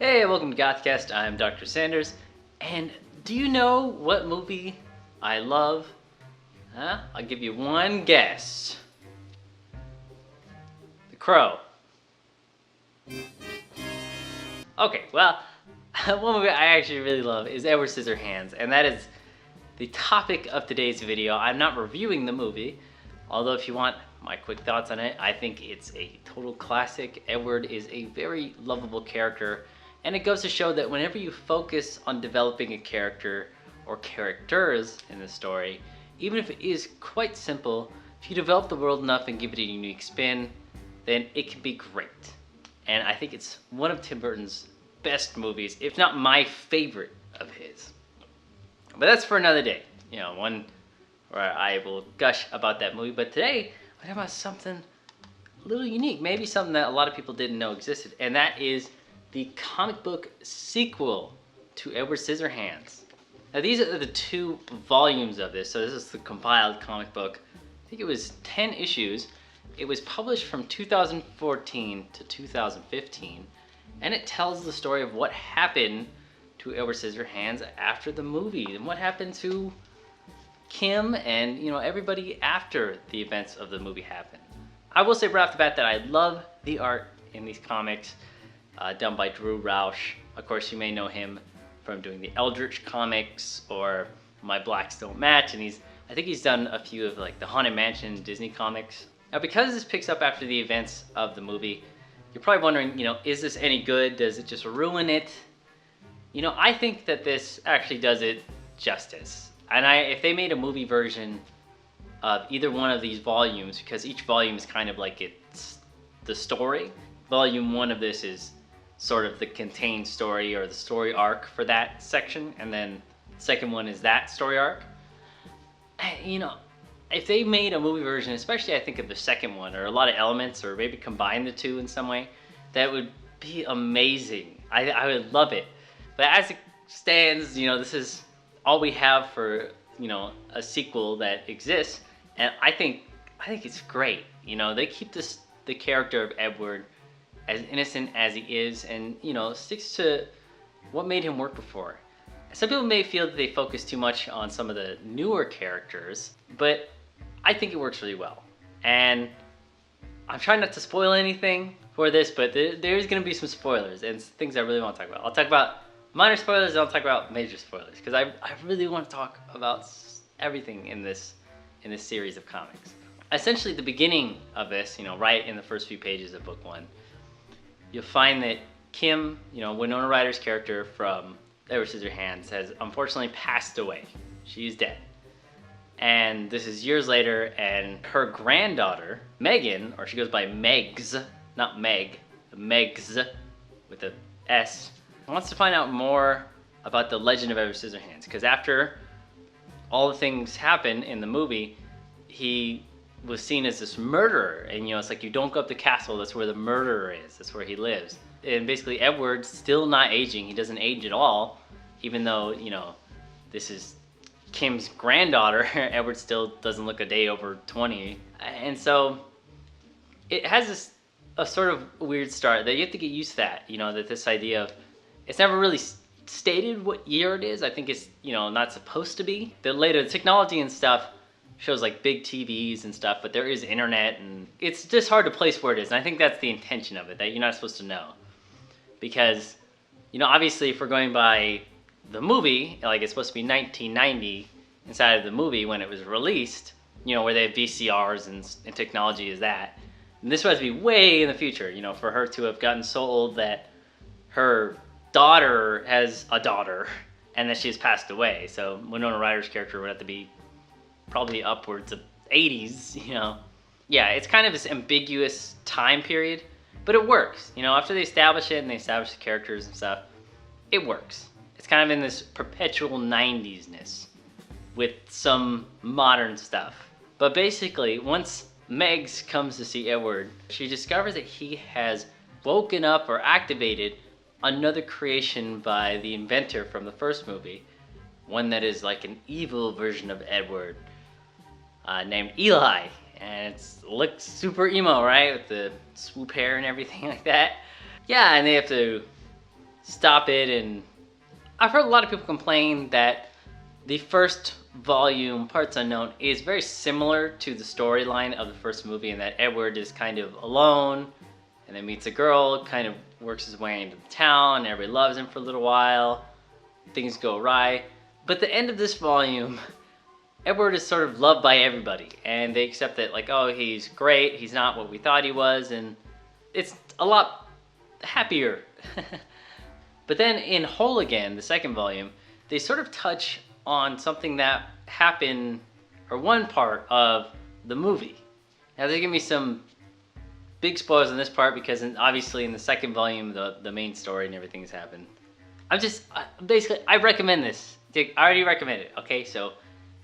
Hey, welcome to GothCast. I'm Dr. Sanders, and do you know what movie I love? I'll give you one guess. The Crow. Okay, well, one movie I actually really love is Edward Scissorhands, and that is the topic of today's video. I'm not reviewing the movie, although if you want my quick thoughts on it, I think it's a total classic. Edward is a very lovable character, and it goes to show that whenever you focus on developing a character or characters in the story, even if it is quite simple, if you develop the world enough and give it a unique spin, then it can be great. And I think it's one of Tim Burton's best movies, if not my favorite of his. But that's for another day, one where I will gush about that movie. But today, I'm talking about something a little unique, maybe something that a lot of people didn't know existed, and that is the comic book sequel to Edward Scissorhands. Now these are the two volumes of this, so this is the compiled comic book. I think it was 10 issues. It was published from 2014 to 2015, and it tells the story of what happened to Edward Scissorhands after the movie, and what happened to Kim and everybody after the events of the movie happened. I will say right off the bat that I love the art in these comics. Done by Drew Roush. Of course, you may know him from doing the Eldritch comics or My Blacks Don't Match, and I think he's done a few of like the Haunted Mansion Disney comics. Now, because this picks up after the events of the movie, you're probably wondering, is this any good? Does it just ruin it? I think that this actually does it justice. And if they made a movie version of either one of these volumes, because each volume is kind of like it's the story. Volume 1 of this is sort of the contained story or the story arc for that section, and then the second one is that story arc. If they made a movie version, especially I think of the second one, or a lot of elements, or maybe combine the two in some way, that would be amazing. I would love it. But as it stands, this is all we have for a sequel that exists, and I think it's great. They keep the character of Edward as innocent as he is, and sticks to what made him work before. Some people may feel that they focus too much on some of the newer characters, but I think it works really well. And I'm trying not to spoil anything for this, but there's going to be some spoilers and things I really want to talk about. I'll talk about minor spoilers and I'll talk about major spoilers, because I really want to talk about everything in this series of comics. Essentially, the beginning of this, right in the first few pages of book 1, you'll find that Kim, Winona Ryder's character from Edward Scissorhands, has unfortunately passed away. She's dead. And this is years later, and her granddaughter, Megan, or she goes by Megs, not Meg, Megs with a S, wants to find out more about the legend of Edward Scissorhands, because after all the things happen in the movie, he was seen as this murderer, and it's like, you don't go up the castle, that's where the murderer is, that's where he lives. And basically Edward's still not aging, he doesn't age at all, even though this is Kim's granddaughter. Edward still doesn't look a day over 20, and so it has a sort of weird start that you have to get used to that, that this idea of, it's never really stated what year it is. I think it's not supposed to be. The later technology and stuff shows like big TVs and stuff, but there is internet, and it's just hard to place where it is. And I think that's the intention of it, that you're not supposed to know. Because, obviously if we're going by the movie, like it's supposed to be 1990 inside of the movie when it was released, where they have VCRs and technology is that. And this was to be way in the future, for her to have gotten so old that her daughter has a daughter and that she's passed away. So Winona Ryder's character would have to be probably upwards of 80s, Yeah, it's kind of this ambiguous time period, but it works. After they establish it and they establish the characters and stuff, it works. It's kind of in this perpetual 90s-ness with some modern stuff. But basically, once Megs comes to see Edward, she discovers that he has woken up or activated another creation by the inventor from the first movie, one that is like an evil version of Edward, named Eli, and it looks super emo, right, with the swoop hair and everything like that. Yeah, and they have to stop it. And I've heard a lot of people complain that the first volume, Parts Unknown, is very similar to the storyline of the first movie, in that Edward is kind of alone and then meets a girl, kind of works his way into the town, everybody loves him for a little while, things go awry. But the end of this volume, Edward is sort of loved by everybody, and they accept that, like, oh, he's great, he's not what we thought he was, and it's a lot happier. But then in Whole Again, the second volume, they sort of touch on something that happened, or one part of the movie. Now they give me some big spoilers in this part, because obviously in the second volume the main story and everything's happened. Basically, I recommend this. I already recommend it, okay? So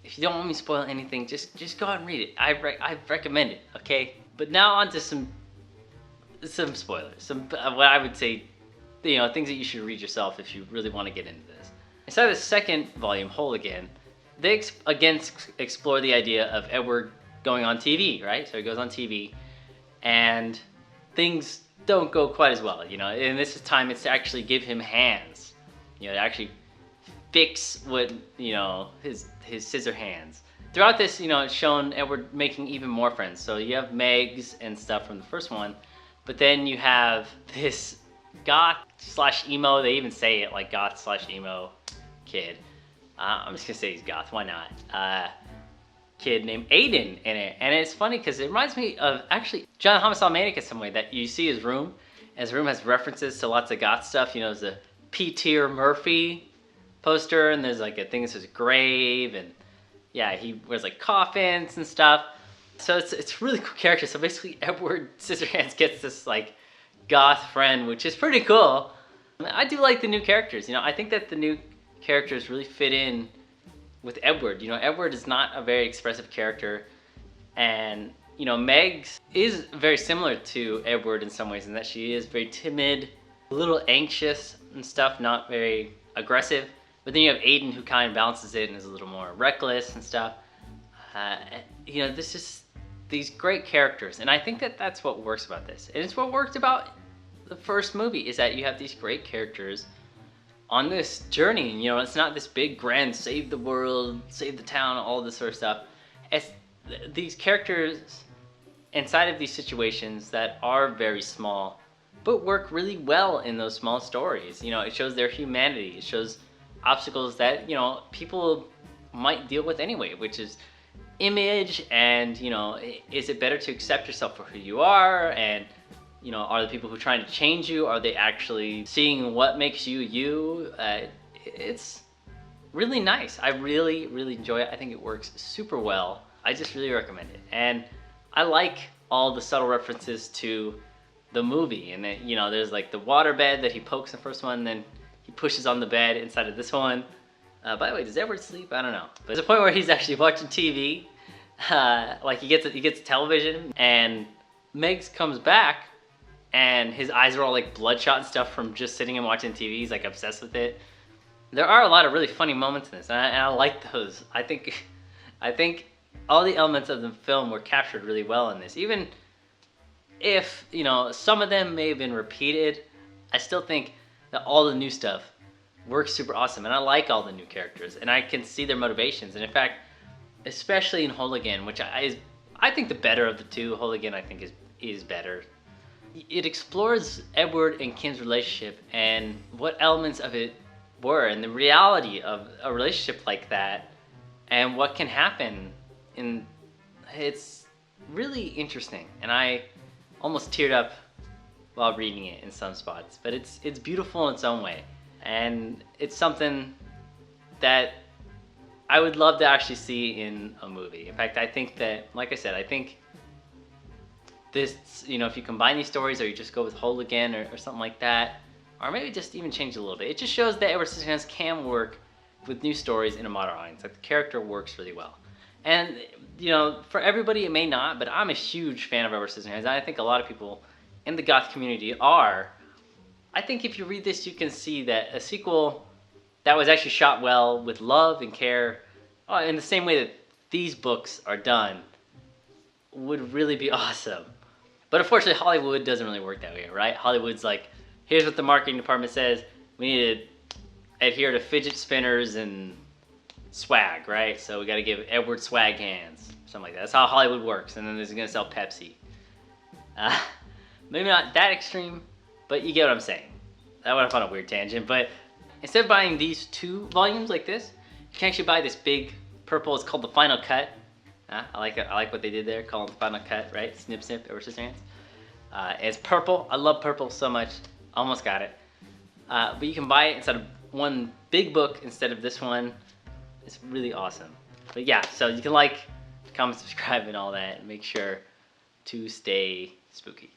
if you don't want me to spoil anything, just go out and read it. I recommend it, okay? But now on to some spoilers, some what I would say, things that you should read yourself if you really want to get into this. Inside the second volume, Whole Again, they again explore the idea of Edward going on TV, right? So he goes on TV, and things don't go quite as well, And this time it's to actually give him hands, to actually fix what, his scissor hands. Throughout this, it's shown Edward making even more friends. So you have Megs and stuff from the first one, but then you have this goth/emo, they even say it like goth/emo kid. I'm just gonna say he's goth, why not? Kid named Aiden in it. And it's funny because it reminds me of actually John Homicide Maniac in some way, that you see his room, and his room has references to lots of goth stuff. There's a P-Tier Murphy poster, and there's like a thing that says grave, and yeah, he wears like coffins and stuff. So it's really cool character. So basically Edward Scissorhands gets this like goth friend, which is pretty cool. I do like the new characters. I think that the new characters really fit in with Edward. Edward is not a very expressive character, and Megs is very similar to Edward in some ways, in that she is very timid, a little anxious and stuff, not very aggressive. But then you have Aiden, who kind of balances it and is a little more reckless and stuff. This is these great characters, and I think that that's what works about this, and it's what worked about the first movie, is that you have these great characters on this journey. It's not this big grand save the world, save the town, all this sort of stuff. It's these characters inside of these situations that are very small, but work really well in those small stories. It shows their humanity. It shows obstacles that people might deal with anyway, which is image, and is it better to accept yourself for who you are, and are the people who are trying to change you, are they actually seeing what makes you you? It's really nice. I really enjoy it. I think it works super well. I just really recommend it. And I like all the subtle references to the movie, and then there's like the water bed that he pokes in the first one, and then he pushes on the bed inside of this one. By the way, does Edward sleep? I don't know. But there's a point where he's actually watching TV, like he gets television, and Megs comes back, and his eyes are all like bloodshot and stuff from just sitting and watching TV. He's like obsessed with it. There are a lot of really funny moments in this, and I like those. I think all the elements of the film were captured really well in this. Even if some of them may have been repeated, I still think that all the new stuff works super awesome, and I like all the new characters, and I can see their motivations. And in fact, especially in Whole Again, which I think the better of the two, Whole Again I think is better. It explores Edward and Kim's relationship and what elements of it were, and the reality of a relationship like that, and what can happen. And it's really interesting, and I almost teared up while reading it in some spots. But it's beautiful in its own way, and it's something that I would love to actually see in a movie. In fact, I think that, like I said, I think this, if you combine these stories, or you just go with Whole Again or something like that, or maybe just even change it a little bit, it just shows that Edward Scissorhands can work with new stories in a modern audience. Like, the character works really well. And, for everybody it may not, but I'm a huge fan of Edward Scissorhands, and I think a lot of people in the goth community are. I think if you read this, you can see that a sequel that was actually shot well with love and care, in the same way that these books are done, would really be awesome. But unfortunately, Hollywood doesn't really work that way, right? Hollywood's like, here's what the marketing department says, we need to adhere to fidget spinners and swag, right? So we got to give Edward swag hands, something like that. That's how Hollywood works. And then there's gonna sell Pepsi. Maybe not that extreme, but you get what I'm saying. I would have found a weird tangent, but instead of buying these 2 volumes like this, you can actually buy this big purple. It's called the Final Cut. I like it. I like what they did there, call it the Final Cut, right? Snip, snip, Edward Scissorhands. It's purple. I love purple so much. Almost got it. But you can buy it instead of one big book instead of this one. It's really awesome. But yeah, so you can like, comment, subscribe, and all that. And make sure to stay spooky.